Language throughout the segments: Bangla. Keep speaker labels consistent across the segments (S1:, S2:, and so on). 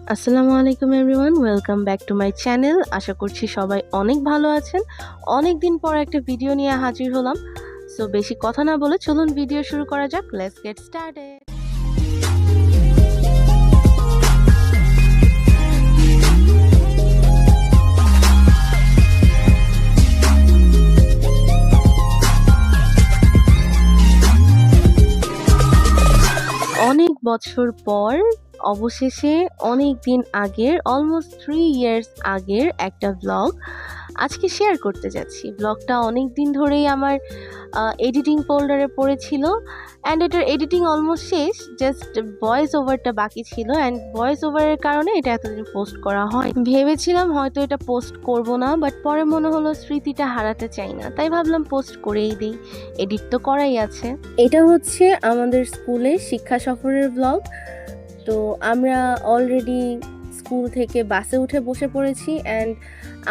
S1: আসসালামু আলাইকুম everyone, welcome back to my channel. আশা করছি সবাই অনেক ভালো আছেন। অনেক দিন পর একটা ভিডিও নিয়ে হাজির হলাম। সো বেশি কথা না বলে চলুন ভিডিও শুরু করা যাক। Let's get started. অনেক বছর পর অবশেষে অনেক দিন আগের অলমোস্ট 3 ইয়ার্স আগের একটা ব্লগ আজকে শেয়ার করতে যাচ্ছি। ব্লগটা অনেক দিন ধরেই আমার এডিটিং ফোল্ডারে পড়েছিল অ্যান্ড এটার এডিটিং অলমোস্ট শেষ, জাস্ট ভয়েস ওভারটা বাকি ছিল অ্যান্ড ভয়েস ওভারের কারণে এটা এতদিন পোস্ট করা হয়। ভেবেছিলাম হয়তো এটা পোস্ট করব না, বাট পরে মনে হলো স্মৃতিটা হারাতে চাই না, তাই ভাবলাম পোস্ট করেই দিই। এডিট তো করাই আছে। এটা হচ্ছে আমাদের স্কুলে শিক্ষা সফরের ব্লগ। তো আমরা অলরেডি স্কুল থেকে বাসে উঠে বসে পড়েছি অ্যান্ড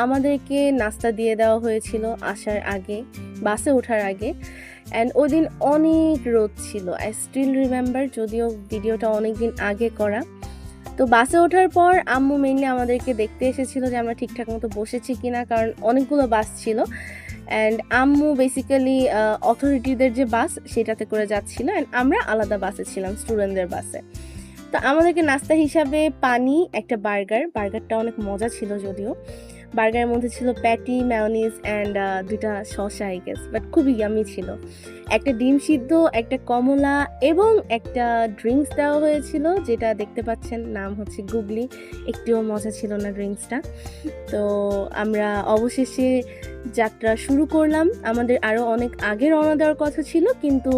S1: আমাদেরকে নাস্তা দিয়ে দেওয়া হয়েছিল আসার আগে, বাসে ওঠার আগে। অ্যান্ড ওই দিন অনেক রোদ ছিল, আই স্টিল রিমেম্বার, যদিও ভিডিওটা অনেক দিন আগে করা। তো বাসে ওঠার পর আম্মু মেইনলি আমাদেরকে দেখতে এসেছিল যে আমরা ঠিকঠাক মতো বসেছি কিনা, কারণ অনেকগুলো বাস ছিল অ্যান্ড আম্মু বেসিক্যালি অথরিটিদের যে বাস সেটাতে করে যাচ্ছিল অ্যান্ড আমরা আলাদা বাসে ছিলাম, স্টুডেন্টদের বাসে। তো আমাদেরকে নাস্তা হিসাবে পানি, একটা বার্গারটা অনেক মজা ছিল, যদিও বার্গারের মধ্যে ছিল প্যাটি, ম্যায়োনিজ অ্যান্ড 2টা শসা আই গেস, বাট খুবই ইয়ামি ছিল। একটা ডিম সিদ্ধ, একটা কমলা এবং একটা ড্রিঙ্কস দেওয়া হয়েছিল, যেটা দেখতে পাচ্ছেন নাম হচ্ছে গুগলি। একটুও মজা ছিল না ড্রিঙ্কসটা। তো আমরা অবশেষে যাত্রা শুরু করলাম। আমাদের আরও অনেক আগে রওনা দেওয়ার কথা ছিল, কিন্তু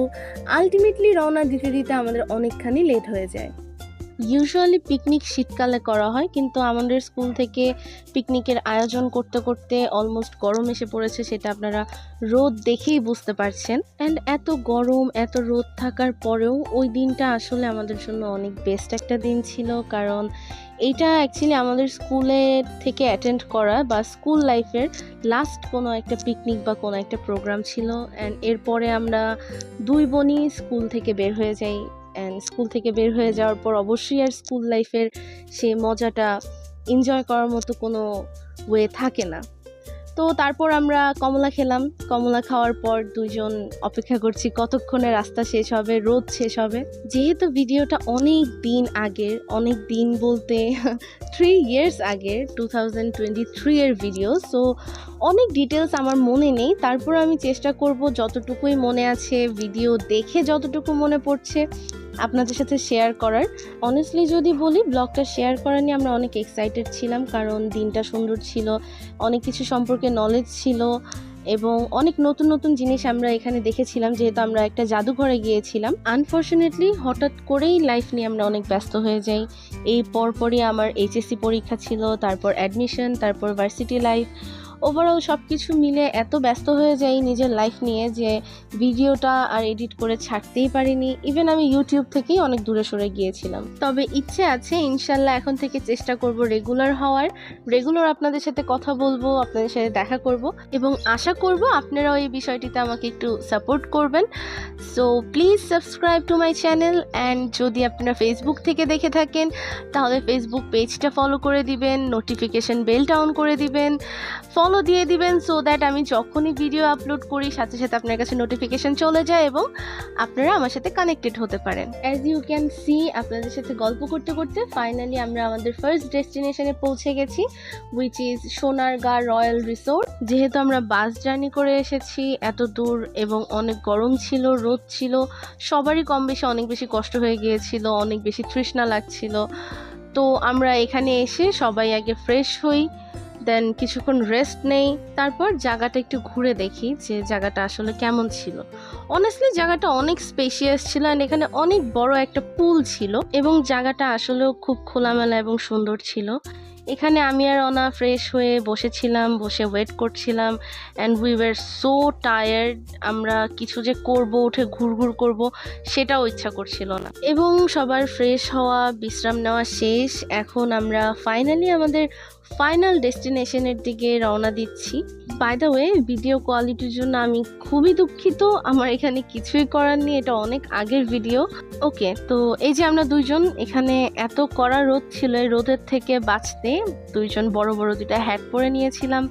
S1: আলটিমেটলি রওনা দিতে দিতে আমাদের অনেকখানি লেট হয়ে যায়। ইউজুয়ালি পিকনিক শীতকালে করা হয়, কিন্তু আমাদের স্কুল থেকে পিকনিকের আয়োজন করতে করতে অলমোস্ট গরম এসে পড়েছে, সেটা আপনারা রোদ দেখেই বুঝতে পারছেন। অ্যান্ড এত গরম, এত রোদ থাকার পরেও ওই দিনটা আসলে আমাদের জন্য অনেক বেস্ট একটা দিন ছিল, কারণ এইটা অ্যাকচুয়ালি আমাদের স্কুলে থেকে অ্যাটেন্ড করা বা স্কুল লাইফের লাস্ট কোনো একটা পিকনিক বা কোনো একটা প্রোগ্রাম ছিল। অ্যান্ড এরপরে আমরা দুই বোনই স্কুল থেকে বের হয়ে যাই অ্যান্ড স্কুল থেকে বের হয়ে যাওয়ার পর অবশ্যই আর স্কুল লাইফের সেই মজাটা এনজয় করার মতো কোনো ওয়ে থাকে না। তো তারপর আমরা কমলা খেলাম। কমলা খাওয়ার পর দুজন অপেক্ষা করছি কতক্ষণে রাস্তা শেষ হবে, রোদ শেষ হবে। যেহেতু ভিডিওটা অনেক দিন আগের, অনেক দিন বলতে 3 ইয়ার্স আগের, 2023 এর ভিডিও, সো অনেক ডিটেলস আমার মনে নেই। তারপর আমি চেষ্টা করব যতটুকুই মনে আছে, ভিডিও দেখে যতটুকু মনে পড়ছে আপনাদের সাথে শেয়ার করার। অনেস্টলি যদি বলি, ব্লগটা শেয়ার করা নিয়ে আমরা অনেক এক্সাইটেড ছিলাম, কারণ দিনটা সুন্দর ছিল, অনেক কিছু সম্পর্কে নলেজ ছিল এবং অনেক নতুন নতুন জিনিস আমরা এখানে দেখেছিলাম, যেহেতু আমরা একটা জাদুঘরে গিয়েছিলাম। আনফর্চুনেটলি হঠাৎ করেই লাইফ নিয়ে আমরা অনেক ব্যস্ত হয়ে যাই। এই পরপরই আমার এইচএসসি পরীক্ষা ছিল, তারপর অ্যাডমিশন, তারপর ভার্সিটি লাইফ, ওভারঅল সব কিছু মিলে এত ব্যস্ত হয়ে যাই নিজের লাইফ নিয়ে যে ভিডিওটা আর এডিট করে ছাড়তেই পারিনি। ইভেন আমি ইউটিউব থেকেই অনেক দূরে সরে গিয়েছিলাম। তবে ইচ্ছে আছে ইনশাল্লাহ এখন থেকে চেষ্টা করব রেগুলার হওয়ার, রেগুলার আপনাদের সাথে কথা বলবো, আপনাদের সাথে দেখা করব এবং আশা করব আপনারাও এই বিষয়টিতে আমাকে একটু সাপোর্ট করবেন। So please subscribe to my channel and যদি আপনারা ফেসবুক থেকে দেখে থাকেন তাহলে ফেসবুক পেজটা ফলো করে দিবেন, নোটিফিকেশন বেলটা অন করে দিবেন, ফলো দিয়ে দিবেন, সো দ্যাট আমি যখনই ভিডিও আপলোড করি সাথে সাথে আপনার কাছে নোটিফিকেশন চলে যায় এবং আপনারা আমার সাথে কানেক্টেড হতে পারেন। অ্যাজ ইউ ক্যান সি, আপনাদের সাথে গল্প করতে করতে ফাইনালি আমরা আমাদের ফার্স্ট ডেস্টিনেশনে পৌঁছে গেছি, which is Sonargaon royal resort. যেহেতু আমরা বাস জার্নি করে এসেছি এত দূর এবং অনেক গরম ছিল, রোদ ছিল, সবারই কম বেশি অনেক বেশি কষ্ট হয়ে গিয়েছিল, অনেক বেশি তৃষ্ণা লাগছিল। তো আমরা এখানে এসে সবাই আগে ফ্রেশ হই, দেন কিছুক্ষণ রেস্ট নেই, তারপর জায়গাটা একটু ঘুরে দেখি যে জায়গাটা আসলে কেমন ছিল। অনেস্টলি জায়গাটা অনেক স্পেশিয়াস ছিল অ্যান্ড এখানে অনেক বড় একটা পুল ছিল এবং জায়গাটা আসলেও খুব খোলামেলা এবং সুন্দর ছিল। এখানে আমি আর অনা ফ্রেশ হয়ে বসেছিলাম, বসে ওয়েট করছিলাম and we were so tired. আমরা কিছু যে করব, উঠে ঘুরঘুর করব, সেটাও ইচ্ছা করছিল না। এবং সবার ফ্রেশ হওয়া, বিশ্রাম নেওয়া শেষ। এখন আমরা ফাইনালি আমাদের ফাইনাল ডেস্টিনেশনের দিকে রওনা দিচ্ছি। বাই দ্য ওয়ে, ভিডিও কোয়ালিটির জন্য আমি খুবই দুঃখিত, আমার এখানে কিছুই করার নেই, এটা অনেক আগের ভিডিও। ওকে, তো এই যে আমরা দুইজন, এখানে এত কড়া রোদ ছিল, এই রোদের থেকে বাঁচতে দুইজন বড় বড় দুইটা হ্যাট পরে নিয়েছিলাম।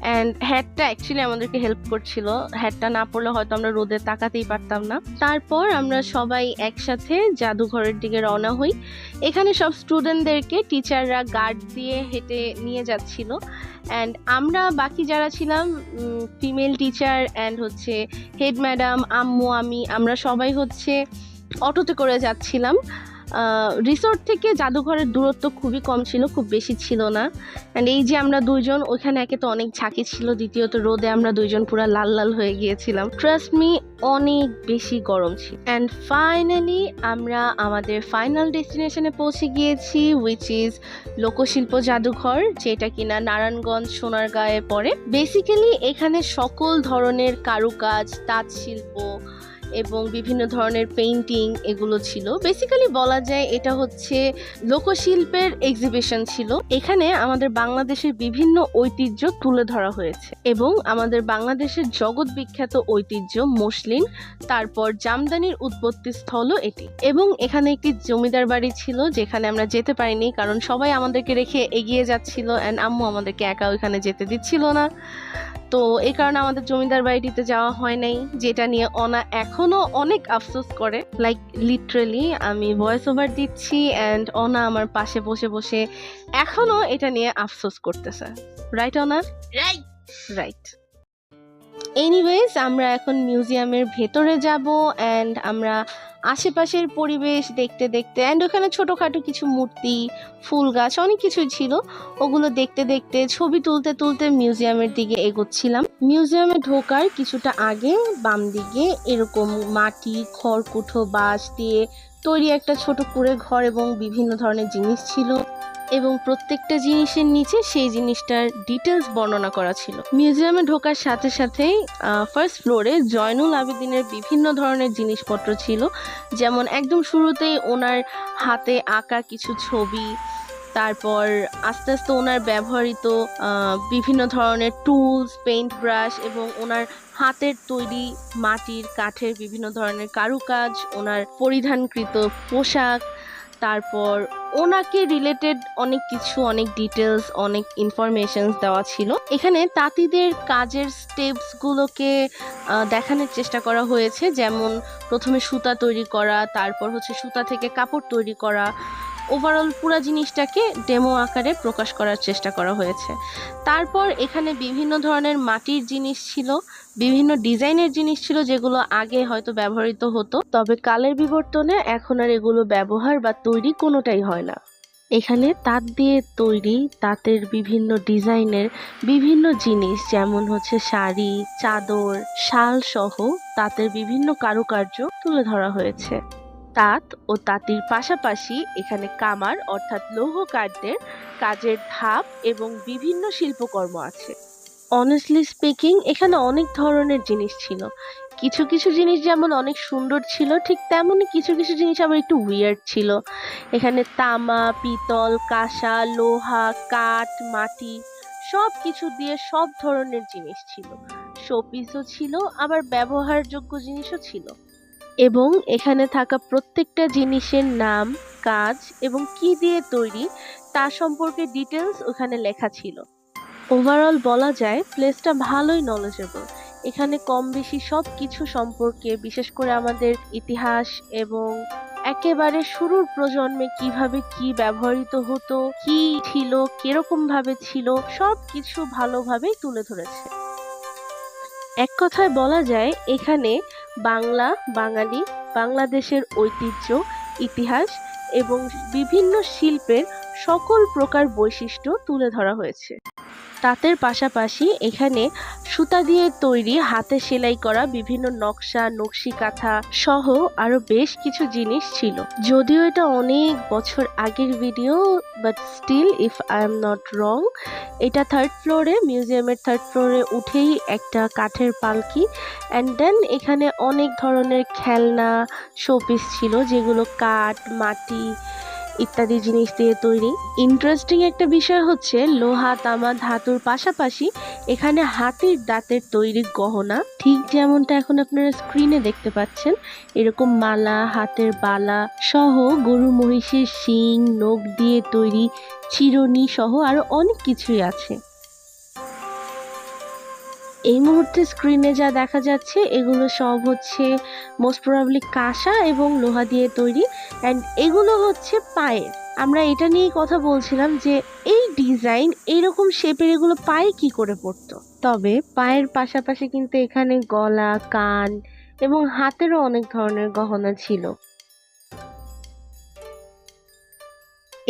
S1: অ্যান্ড হ্যাটটা অ্যাকচুয়ালি আমাদেরকে হেল্প করছিল, হ্যাটটা না পরলে হয়তো আমরা রোদে তাকাতেই পারতাম না। তারপর আমরা সবাই একসাথে জাদুঘরের দিকে রওনা হই। এখানে সব স্টুডেন্টদেরকে টিচাররা গার্ড দিয়ে হেঁটে নিয়ে যাচ্ছিল। অ্যান্ড আমরা বাকি যারা ছিলাম, ফিমেল টিচার অ্যান্ড হচ্ছে হেড ম্যাডাম, আম্মু, আমরা সবাই হচ্ছে অটোতে করে যাচ্ছিলাম। রিসোর্ট থেকে জাদুঘরের দূরত্ব খুবই কম ছিল, খুব বেশি ছিল না। অ্যান্ড এই যে আমরা দুইজন, ওইখানে একে তো অনেক ঝাঁকি ছিল, দ্বিতীয়ত রোদে আমরা দুইজন পুরো লাল লাল হয়ে গিয়েছিলাম। ট্রাস্ট মি, অনেক বেশি গরম ছিল। অ্যান্ড ফাইনালি আমরা আমাদের ফাইনাল ডেস্টিনেশনে পৌঁছে গিয়েছি, উইচ ইজ লোকশিল্প জাদুঘর, যেটা কিনা নারায়ণগঞ্জ সোনারগাঁয়ে পড়ে। বেসিক্যালি এখানে সকল ধরনের কারুকাজ, তাঁত শিল্প এবং বিভিন্ন ধরনের পেইন্টিং এগুলো ছিল। বেসিক্যালি বলা যায় এটা হচ্ছে লোকশিল্পের এক্সিবিশন ছিল। এখানে আমাদের বাংলাদেশের বিভিন্ন ঐতিহ্য তুলে ধরা হয়েছে এবং আমাদের বাংলাদেশের জগৎ বিখ্যাত ঐতিহ্য মসলিন, তারপর জামদানির উৎপত্তি স্থলও এটি। এবং এখানে একটি জমিদার বাড়ি ছিল, যেখানে আমরা যেতে পারিনি কারণ সবাই আমাদেরকে রেখে এগিয়ে যাচ্ছিল অ্যান্ড আম্মু আমাদেরকে একা ওইখানে যেতে দিচ্ছিল না। তো এই কারণে আমাদের জমিদার বাড়িটিতে যাওয়া হয় নাই, যেটা নিয়ে অনা এখনো অনেক আফসোস করে। লাইক লিটারালি আমি ভয়েস ওভার দিচ্ছি অ্যান্ড অনা আমার পাশে বসে বসে এখনো এটা নিয়ে আফসোস করতেছে। রাইট অনা?
S2: রাইট।
S1: রাইট। এনিওয়েজ, আমরা এখন মিউজিয়ামের ভেতরে যাব অ্যান্ড আমরা আশেপাশের পরিবেশ দেখতে দেখতে অ্যান্ড ওখানে ছোটোখাটো কিছু মূর্তি, ফুল গাছ, অনেক কিছুই ছিল, ওগুলো দেখতে দেখতে ছবি তুলতে তুলতে মিউজিয়ামের দিকে এগোচ্ছিলাম। মিউজিয়ামে ঢোকার কিছুটা আগে বাম দিকে এরকম মাটি, খড়কুটো, বাঁশ দিয়ে তৈরি একটা ছোট কুঁড়ে ঘর এবং বিভিন্ন ধরনের জিনিস ছিল এবং প্রত্যেকটা জিনিসের নিচে সেই জিনিসটার ডিটেলস বর্ণনা করা ছিল। মিউজিয়ামে ঢোকার সাথে সাথেই ফার্স্ট ফ্লোরে জয়নুল আবেদিনের বিভিন্ন ধরনের জিনিসপত্র ছিল, যেমন একদম শুরুতেই ওনার হাতে আঁকা কিছু ছবি, তারপর আস্তে আস্তে ওনার ব্যবহৃত বিভিন্ন ধরনের টুলস, পেইন্ট ব্রাশ এবং ওনার হাতের তৈরি মাটির, কাঠের বিভিন্ন ধরনের কারুকাজ, ওনার পরিধানকৃত পোশাক, তারপর ওনাকে রিলেটেড অনেক কিছু, অনেক ডিটেলস, অনেক ইনফরমেশনস দেওয়া ছিল। এখানে তাঁতিদের কাজের স্টেপসগুলোকে দেখানোর চেষ্টা করা হয়েছে, যেমন প্রথমে সুতা তৈরি করা, তারপর হচ্ছে সুতা থেকে কাপড় তৈরি করা, ওভারঅল পুরো জিনিসটাকে ডেমো আকারে প্রকাশ করার চেষ্টা করা হয়েছে। তারপর এখানে বিভিন্ন ধরনের মাটির জিনিস ছিল, বিভিন্ন ডিজাইনের জিনিস ছিল, যেগুলো আগে হয়তো ব্যবহৃত হতো, তবে কালের বিবর্তনে এখন আর এগুলো ব্যবহার বা তৈরি কোনোটাই হয় না। এখানে তাঁত দিয়ে তৈরি, তাঁতের বিভিন্ন ডিজাইনের বিভিন্ন জিনিস, যেমন হচ্ছে শাড়ি, চাদর, শাল সহ তাঁতের বিভিন্ন কারুকার্য তুলে ধরা হয়েছে। তাঁত ও তাঁতির পাশাপাশি এখানে কামার অর্থাৎ লৌহকারদের কাজের ধাপ এবং বিভিন্ন শিল্পকর্ম আছে। অনেস্টলি স্পিকিং, এখানে অনেক ধরনের জিনিস ছিল। কিছু কিছু জিনিস যেমন অনেক সুন্দর ছিল, ঠিক তেমনই কিছু কিছু জিনিস আবার একটু উইয়ার্ড ছিল। এখানে তামা, পিতল, কাঁসা, লোহা, কাঠ, মাটি সব কিছু দিয়ে সব ধরনের জিনিস ছিল। শোপিসও ছিল, আবার ব্যবহারযোগ্য জিনিসও ছিল। এবং এখানে থাকা প্রত্যেকটা জিনিসের নাম, কাজ এবং কি দিয়ে তৈরি তা সম্পর্কে ডিটেলস ওখানে লেখা ছিল। ওভারঅল বলা যায় প্লেসটা ভালোই নলেজেবল। এখানে কম বেশি সব কিছু সম্পর্কে, বিশেষ করে আমাদের ইতিহাস এবং একেবারে শুরুর প্রজন্মে কিভাবে কি ব্যবহৃত হতো, কি ছিল, কিরকম ভাবে ছিল, সব কিছু ভালোভাবেই তুলে ধরেছে। এক কথায় বলা যায় এখানে বাংলা, বাঙালি, বাংলাদেশের ঐতিহ্য, ইতিহাস এবং বিভিন্ন শিল্পের সকল প্রকার বৈশিষ্ট্য তুলে ধরা হয়েছে। তাঁতের পাশাপাশি এখানে সুতা দিয়ে তৈরি, হাতে সেলাই করা বিভিন্ন নকশা, নকশি কাঁথা সহ আরো বেশ কিছু জিনিস ছিল। যদিও এটা অনেক বছর আগের video, but still if I am not wrong, এটা থার্ড ফ্লোরে, মিউজিয়ামের থার্ড ফ্লোরে উঠেই একটা কাঠের পালকি, অ্যান্ড দেন এখানে অনেক ধরনের খেলনা, শোপিস ছিল, যেগুলো কাঠ, মাটি ইত্যাদি জিনিস দিয়ে তৈরি। ইন্টারেস্টিং একটা বিষয় হচ্ছে লোহা, তামা, ধাতুর পাশাপাশি এখানে হাতির দাঁতের তৈরি গহনা, ঠিক যেমনটা এখন আপনারা স্ক্রিনে দেখতে পাচ্ছেন, এরকম মালা, হাতের বালা সহ গরু মহিষের শিং, নখ দিয়ে তৈরি চিরুনি সহ আরো অনেক কিছুই আছে। এই মুহূর্তে স্ক্রিনে যা দেখা যাচ্ছে এগুলো সব হচ্ছে মোস্ট প্রবাবলি কাঁসা এবং লোহা দিয়ে তৈরি, অ্যান্ড এগুলো হচ্ছে পায়ের। আমরা এটা নিয়েই কথা বলছিলাম যে এই ডিজাইন এইরকম শেপের এগুলো পায়ে কি করে পড়তো। তবে পায়ের পাশাপাশি কিন্তু এখানে গলা, কান এবং হাতেরও অনেক ধরনের গহনা ছিল।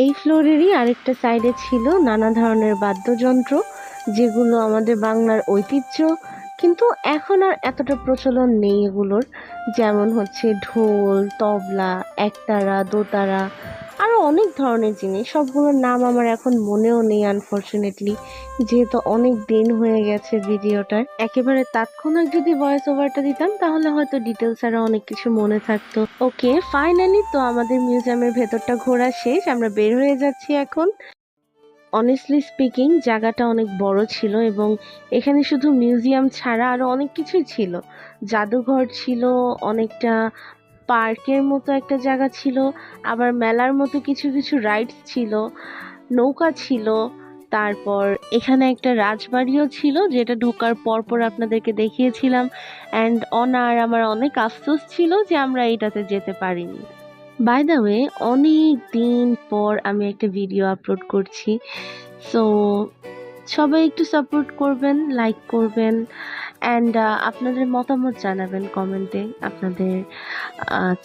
S1: এই ফ্লোরেরই আরেকটা সাইডে ছিল নানা ধরনের বাদ্যযন্ত্র, যেগুলো আমাদের বাংলার ঐতিহ্য, কিন্তু এখন আর এতটা প্রচলন নেই এগুলোর। যেমন হচ্ছে ঢোল, তবলা, একতারা, দোতারা, আরো অনেক ধরনের জিনিস। সবগুলোর নাম আমার এখন মনেও নেই আনফরচুনেটলি, যেহেতু অনেক দিন হয়ে গেছে ভিডিওটার। একেবারে তাৎক্ষণিক যদি ভয়েস ওভারটা দিতাম তাহলে হয়তো ডিটেলস আরো অনেক কিছু মনে থাকতো। ওকে, ফাইনালি তো আমাদের মিউজিয়ামের ভেতরটা ঘোরা শেষ, আমরা বের হয়ে যাচ্ছি এখন। অনেস্টলি স্পিকিং জায়গাটা অনেক বড় ছিল এবং এখানে শুধু মিউজিয়াম ছাড়া আরো অনেক কিছুই ছিল। জাদুঘর ছিল, অনেকটা পার্কের মতো একটা জায়গা ছিল, আবার মেলার মতো কিছু কিছু রাইডস ছিল, নৌকা ছিল, তারপর এখানে একটা রাজবাড়িও ছিল যেটা ঢোকার পরপর আপনাদেরকে দেখিয়েছিলাম। অ্যান্ড আমার অনেক আফসোস ছিল যে আমরা এটাতে যেতে পারিনি। বাই দ্য ওয়ে, অনেক দিন পর আমি একটা ভিডিও আপলোড করছি, সো সবাই একটু সাপোর্ট করবেন, লাইক করবেন, অ্যান্ড আপনাদের মতামত জানাবেন কমেন্টে, আপনাদের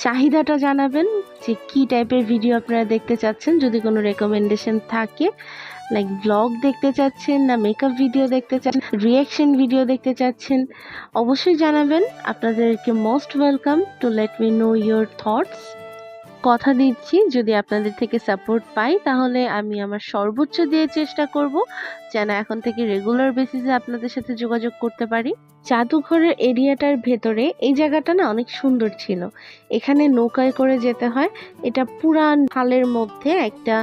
S1: চাহিদাটা জানাবেন যে কী টাইপের ভিডিও আপনারা দেখতে চাচ্ছেন। যদি কোনো রেকমেন্ডেশন থাকে, লাইক ব্লগ দেখতে চাচ্ছেন না মেকআপ ভিডিও দেখতে চাচ্ছেন, রিয়াকশন ভিডিও দেখতে চাচ্ছেন, অবশ্যই জানাবেন। আপনাদেরকে most welcome to let me know your thoughts. কথা দিচ্ছি যদি আপনাদের থেকে সাপোর্ট পাই তাহলে আমি আমার সর্বোচ্চ দিয়ে চেষ্টা করব যেন এখন থেকে রেগুলার বেসিসে আপনাদের সাথে যোগাযোগ করতে পারি। জাদুঘরের এরিয়াটার ভেতরে এই জায়গাটা না অনেক সুন্দর ছিল। এখানে নৌকায় করে যেতে হয়, এটা পুরান খালের মধ্যে একটা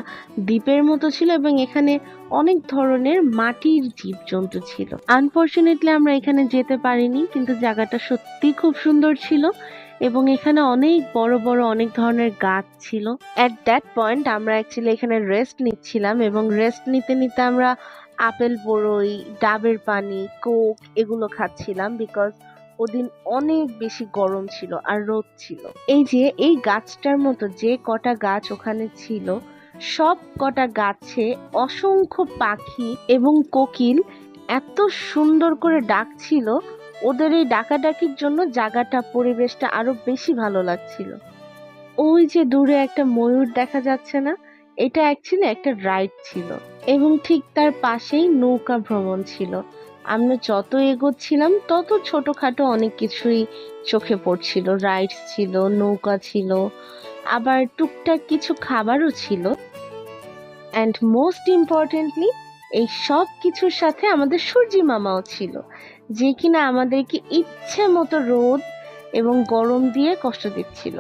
S1: দ্বীপের মতো ছিল এবং এখানে অনেক ধরনের মাটির জীবজন্তু ছিল। আনফরচুনেটলি আমরা এখানে যেতে পারিনি, কিন্তু জায়গাটা সত্যি খুব সুন্দর ছিল এবং এখানে অনেক বড় বড় অনেক ধরনের গাছ ছিল। অ্যাট দ্যাট পয়েন্ট আমরা অ্যাকচুয়ালি এখানে রেস্ট নিচ্ছিলাম এবং রেস্ট নিতে নিতে আমরা আপেল, বড়ই, ডাবের পানি, কোক এগুলো খাচ্ছিলাম, বিকজ ওদিন অনেক বেশি গরম ছিল আর রোদ ছিল। এই যে এই গাছটার মতো যে কটা গাছ ওখানে ছিল, সব কটা গাছে অসংখ্য পাখি এবং কোকিল এত সুন্দর করে ডাকছিল। ওদের এই ডাকাডাকির জন্য জায়গাটা, পরিবেশটা আরো বেশি ভালো লাগছিল। ওই যে দূরে একটা ময়ূর দেখা যাচ্ছে না, এটা অ্যাকচুয়ালি একটা রাইড ছিল এবং ঠিক তার পাশেই নৌকা ভ্রমণ ছিল। আমরা যত এগোচ্ছিলাম তত ছোটখাটো অনেক কিছুই চোখে পড়ছিল। রাইডস ছিল, নৌকা ছিল, আবার টুকটাক কিছু খাবারও ছিল। অ্যান্ড মোস্ট ইম্পর্টেন্টলি এই সব কিছুর সাথে আমাদের সূর্যি মামাও ছিল, যে কিনা আমাদেরকে ইচ্ছে মতো রোদ এবং গরম দিয়ে কষ্ট দিচ্ছিল।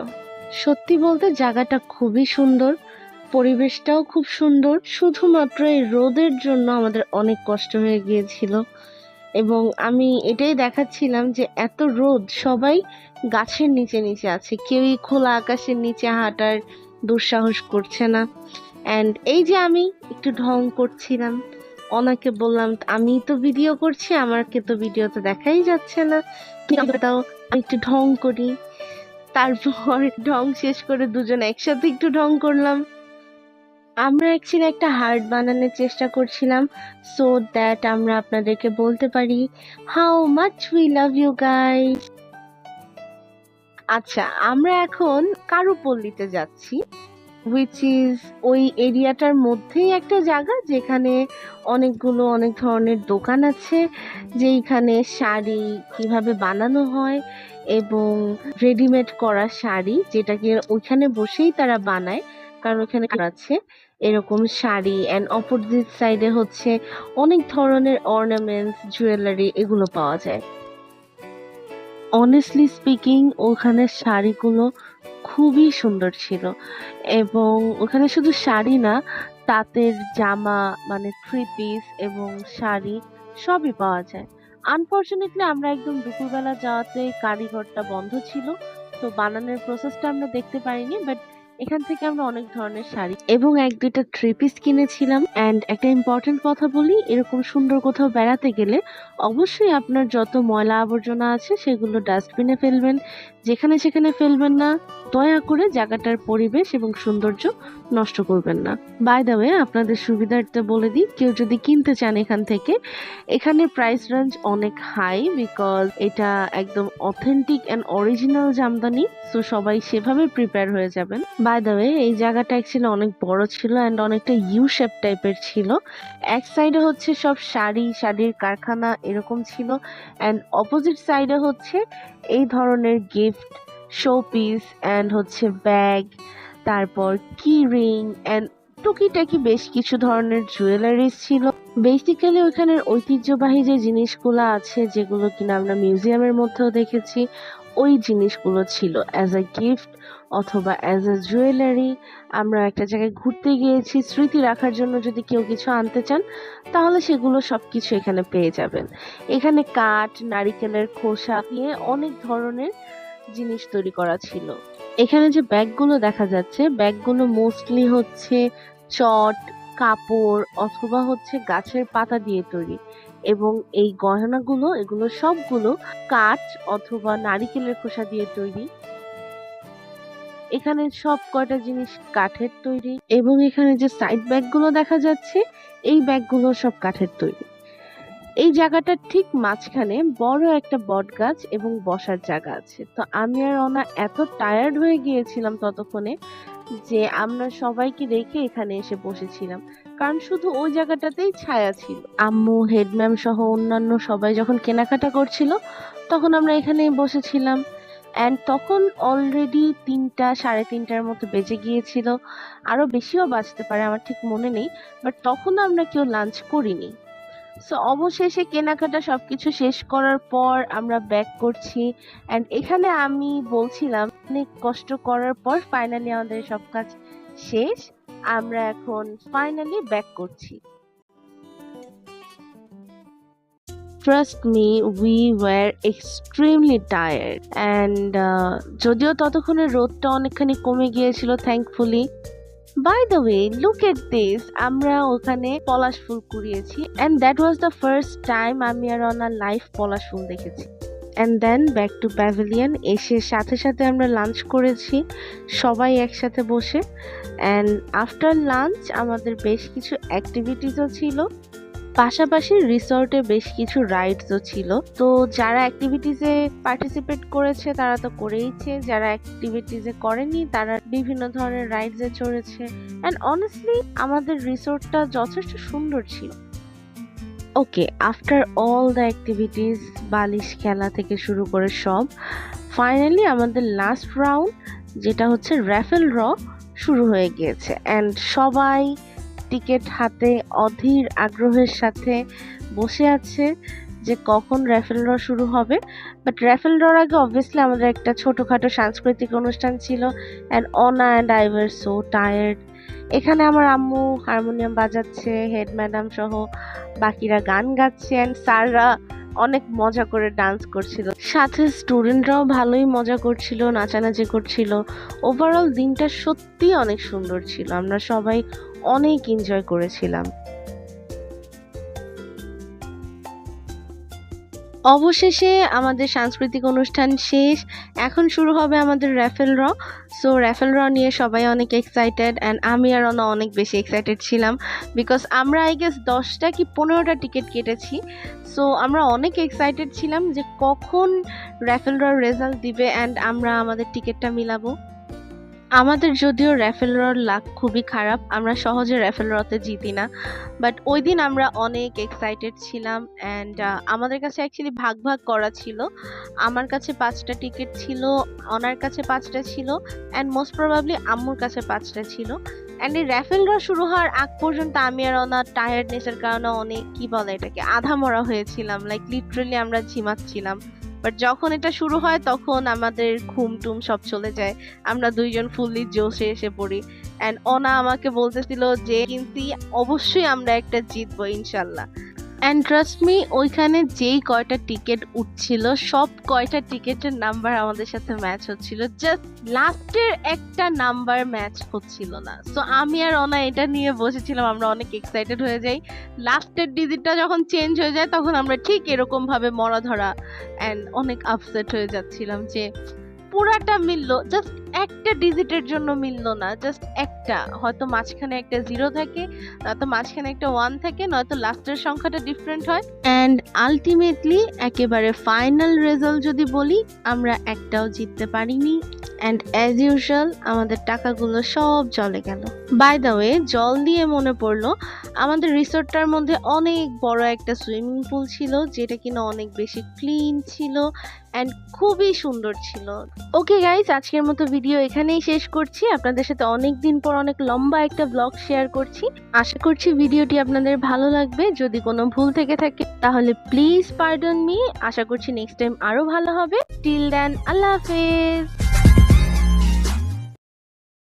S1: সত্যি বলতে জায়গাটা খুবই সুন্দর, পরিবেশটাও খুব সুন্দর, শুধুমাত্র এই রোদের জন্য আমাদের অনেক কষ্ট হয়ে গিয়েছিল। এবং আমি এটাই দেখাচ্ছিলাম যে এত রোদ, সবাই গাছের নিচে নিচে আছে, কেউই খোলা আকাশের নিচে হাঁটার দুঃসাহস করছে না। অ্যান্ড এই যে আমি একটু ঢং করছিলাম, ওনাকে বললাম আমি তো ভিডিও করছি, আমাকে তো ভিডিওতে দেখাই যাচ্ছে না, তাও আমি একটু ঢং করি। তারপর ঢং শেষ করে দুজন একসাথে একটু ঢং করলাম। আমরা অ্যাকচুয়ালি একটা হার্ট বানানোর চেষ্টা করছিলাম, সো দ্যাট আমরা আপনাদেরকে বলতে পারি how much we love you guys. আচ্ছা, আমরা এখন কারুপল্লীতে যাচ্ছি, হুইচ ইজ ওই এরিয়াটার মধ্যেই একটা জায়গা যেখানে অনেকগুলো অনেক ধরনের দোকান আছে, যেইখানে শাড়ি কিভাবে বানানো হয় এবং রেডিমেড করা শাড়ি, যেটাকে ওইখানে বসেই তারা বানায়, কারণ ওখানে আছে এরকম শাড়ি। অ্যান্ড অপোজিট সাইডে হচ্ছে অনেক ধরনের অর্নামেন্টস, জুয়েলারি এগুলো পাওয়া যায়। অনেস্টলি স্পিকিং ওখানে শাড়িগুলো খুবই সুন্দর ছিল। এবং ওখানে শুধু শাড়ি না, তাঁতের জামা মানে থ্রি পিস এবং শাড়ি সবই পাওয়া যায়। আনফরচুনেটলি আমরা একদম দুপুরবেলা যাওয়াতে কারিগরটা বন্ধ ছিল, তো বানানোর প্রসেসটা আমরা দেখতে পারিনি। বাট এখান থেকে আমরা অনেক ধরনের শাড়ি এবং এক দুইটা থ্রি পিস কিনেছিলাম। অ্যান্ড একটা ইম্পর্টেন্ট কথা বলি, এরকম সুন্দর কোথাও বেড়াতে গেলে অবশ্যই আপনার যত ময়লা আবর্জনা আছে সেগুলো ডাস্টবিনে ফেলবেন, যেখানে সেখানে ফেলবেন না। দয়া করে জায়গাটার পরিবেশ এবং সৌন্দর্য নষ্ট করবেন না। বাই দ্য ওয়ে, আপনাদের সুবিধার্থে বলে দিই, কেউ যদি কিনতে চান এখান থেকে, এখানে প্রাইস রেঞ্জ অনেক হাই, বিকজ এটা একদম authentic and original Jamdani. So সবাই সেভাবে প্রিপেয়ার হয়ে যাবেন। বাই দ্য ওয়ে, এই জায়গাটা অ্যাকচুয়ালি অনেক বড় ছিল অ্যান্ড অনেকটা ইউ শেপ টাইপের ছিল। এক সাইডে হচ্ছে সব শাড়ির কারখানা এরকম ছিল, অ্যান্ড অপোজিট সাইডে হচ্ছে এই ধরনের গিফট, শোপিস অ্যান্ড হচ্ছে ব্যাগ, তারপর কি রিং অ্যান্ড টুকিটাকি বেশ কিছু ধরনের জুয়েলারিস ছিল। বেসিক্যালি ওইখানের ঐতিহ্যবাহী যে জিনিসগুলো আছে, যেগুলো কিনা আমরা মিউজিয়ামের মধ্যেও দেখেছি, ওই জিনিসগুলো ছিল অ্যাজ আ গিফট অথবা অ্যাজ আ জুয়েলারি। আমরা একটা জায়গায় ঘুরতে গিয়েছি, স্মৃতি রাখার জন্য যদি কেউ কিছু আনতে চান তাহলে সেগুলো সবকিছু এখানে পেয়ে যাবেন। এখানে কাঠ, নারিকেলের খোসা দিয়ে অনেক ধরনের জিনিস তৈরি করা ছিল। এখানে যে ব্যাগগুলো দেখা যাচ্ছে, ব্যাগগুলো মোস্টলি হচ্ছে চট, কাপড় অথবা হচ্ছে গাছের পাতা দিয়ে তৈরি। এবং এই গয়নাগুলো, এগুলো সবগুলো কাঠ অথবা নারিকেলের খোসা দিয়ে তৈরি। এখানে সব কয়টা জিনিস কাঠের তৈরি, এবং এখানে যে সাইড ব্যাগগুলো দেখা যাচ্ছে, এই ব্যাগগুলো সব কাঠের তৈরি। এই জায়গাটার ঠিক মাঝখানে বড় একটা বট গাছ এবং বসার জায়গা আছে। তো আমি আর অনা এত টায়ার্ড হয়ে গিয়েছিলাম ততক্ষণে যে আমরা সবাইকে রেখে এখানে এসে বসেছিলাম, কারণ শুধু ওই জায়গাটাতেই ছায়া ছিল। আম্মু, হেডম্যাম সহ অন্যান্য সবাই যখন কেনাকাটা করছিল তখন আমরা এখানেই বসেছিলাম। অ্যান্ড তখন অলরেডি 3টা, 3:30টার মতো বেজে গিয়েছিল, আরো বেশিও বাজতে পারে, আমার ঠিক মনে নেই। বাট তখন আমরা কেউ লাঞ্চ করিনি। সো অবশেষে কেনাকাটা সবকিছু শেষ করার পর আমরা ব্যাক করছি। অ্যান্ড এখানে আমি বলছিলাম, অনেক কষ্ট করার পর ফাইনালি আমাদের সব কাজ শেষ, আমরা এখন ফাইনালি ব্যাক করছি। Trust me, we were extremely tired. And যদিও ততক্ষণে রোদটা অনেকখানি কমে গিয়েছিল thankfully. By the way, look at this, আমরা ওখানে পলাশ ফুল কুড়িয়েছি, and that was the first time আমি আর অনার লাইফ পলাশ ফুল দেখেছি। And then back to pavilion এসে সাথে সাথে আমরা লাঞ্চ করেছি সবাই একসাথে বসে। অ্যান্ড আফটার লাঞ্চ আমাদের বেশ কিছু অ্যাক্টিভিটিসও ছিল, পাশাপাশি রিসর্টে বেশ কিছু রাইডসও ছিল। তো যারা অ্যাক্টিভিটিসে পার্টিসিপেট করেছে তারা তো করেইছে, যারা অ্যাক্টিভিটিসে করেনি তারা বিভিন্ন ধরনের রাইডসে চড়েছে। অ্যান্ড অনেস্টলি আমাদের রিসর্টটা যথেষ্ট সুন্দর ছিল। ওকে, আফটার অল দ্য অ্যাক্টিভিটিস, বালিশ খেলা থেকে শুরু করে সব, ফাইনালি আমাদের লাস্ট রাউন্ড, যেটা হচ্ছে র্যাফেল ড্র, শুরু হয়ে গিয়েছে। অ্যান্ড সবাই টিকিট হাতে অধীর আগ্রহের সাথে বসে আছে যে কখন র্যাফেল ড্র শুরু হবে। বাট র্যাফেল ড্রর আগে অবভিয়াসলি আমাদের একটা ছোটখাটো সাংস্কৃতিক অনুষ্ঠান ছিল। অ্যান্ড অনা and I were so tired. এখানে আমার আম্মু হারমোনিয়াম বাজাচ্ছে, হেড ম্যাডাম সহ বাকিরা গান গাচ্ছে, অ্যান্ড স্যাররা অনেক মজা করে ডান্স করছিল, সাথে স্টুডেন্টরাও ভালোই মজা করছিল, নাচানাচি করছিল। ওভারঅল দিনটা সত্যি অনেক সুন্দর ছিল, আমরা সবাই অনেক এনজয় করেছিলাম। অবশেষে আমাদের সাংস্কৃতিক অনুষ্ঠান শেষ, এখন শুরু হবে আমাদের raffle draw. So raffle draw নিয়ে সবাই অনেক এক্সাইটেড, অ্যান্ড আমি আর অনা অনেক বেশি এক্সাইটেড ছিলাম, বিকজ আমরা আই গেস 10টা কি 15টা টিকিট কেটেছি। সো আমরা অনেক এক্সাইটেড ছিলাম যে কখন র্যাফেল ড্রর রেজাল্ট দিবে অ্যান্ড আমরা আমাদের টিকিটটা মিলাবো। আমাদের যদিও র্যাফেল ড্রর লাক খুবই খারাপ, আমরা সহজে র্যাফেল ড্রতে জিতি না। বাট ওই দিন আমরা অনেক এক্সাইটেড ছিলাম, অ্যান্ড আমাদের কাছে অ্যাকচুয়ালি ভাগ ভাগ করা ছিল। আমার কাছে 5টা টিকিট ছিল, অনার কাছে 5টা ছিল, অ্যান্ড মোস্ট প্রবাবলি আম্মুর কাছে 5টা ছিল। অ্যান্ড এই র্যাফেল ড্র শুরু হওয়ার আগ পর্যন্ত আমি আর ওনার টায়ার্ডনেসের কারণে অনেক, কি বলে এটাকে, আধা মরা হয়েছিলাম। লাইক লিটারালি আমরা ঝিমাচ্ছিলাম, বাট যখন এটা শুরু হয় তখন আমাদের ঘুম টুম সব চলে যায়, আমরা দুইজন ফুললি জোশে এসে পড়ি। অ্যান্ড অনা আমাকে বলতেছিল যে কিন্তু অবশ্যই আমরা একটা জিতবো ইনশাল্লাহ। অ্যান্ড ট্রাস্ট মি, ওইখানে যেই কয়টা টিকিট উঠছিল সব কয়টা টিকিটের নাম্বার আমাদের সাথে ম্যাচ হচ্ছিল, জাস্ট লাস্টের একটা নাম্বার ম্যাচ হচ্ছিল না। সো আমি আর অনা এটা নিয়ে বসেছিলাম, আমরা অনেক এক্সাইটেড হয়ে যাই। লাস্টের ডিজিটটা যখন চেঞ্জ হয়ে যায় তখন আমরা ঠিক এরকম ভাবে মরা ধরা অ্যান্ড অনেক আপসেট হয়ে যাচ্ছিলাম যে পুরাটা মিললো, জাস্ট একটা ডিজিটের জন্য মিললো না, জাস্ট একটা, হয়তো মাঝখানে একটা জিরো থাকে, নয়তো মাঝখানে একটা ওয়ান থাকে, নয়তো লাস্টের সংখ্যাটা ডিফারেন্ট হয়। অ্যান্ড আলটিমেটলি একেবারে ফাইনাল রেজাল্ট যদি বলি, আমরা একটাও জিততে পারিনি। অ্যান্ড অ্যাজ ইউজুয়াল আমাদের টাকাগুলো সব জলে গেল। বাই দ্য ওয়ে, জল দিয়ে মনে পড়লো, আমাদের রিসোর্টটার মধ্যে অনেক বড় একটা সুইমিং পুল ছিল, যেটা কিনা অনেক বেশি ক্লিন ছিল অ্যান্ড খুবই সুন্দর ছিল। ওকে গাইস, আজকের মতো ভিডিও এখানেই শেষ করছি। আপনাদের সাথে অনেক দিন পর অনেক লম্বা একটা ব্লগ শেয়ার করছি। আশা করছি ভিডিওটি আপনাদের ভালো লাগবে। যদি কোনো ভুল থেকে থাকে তাহলে প্লিজ পার্ডন মি। আশা করছি নেক্সট টাইম আরো ভালো হবে। টিল দেন, আল্লাহ হাফেজ।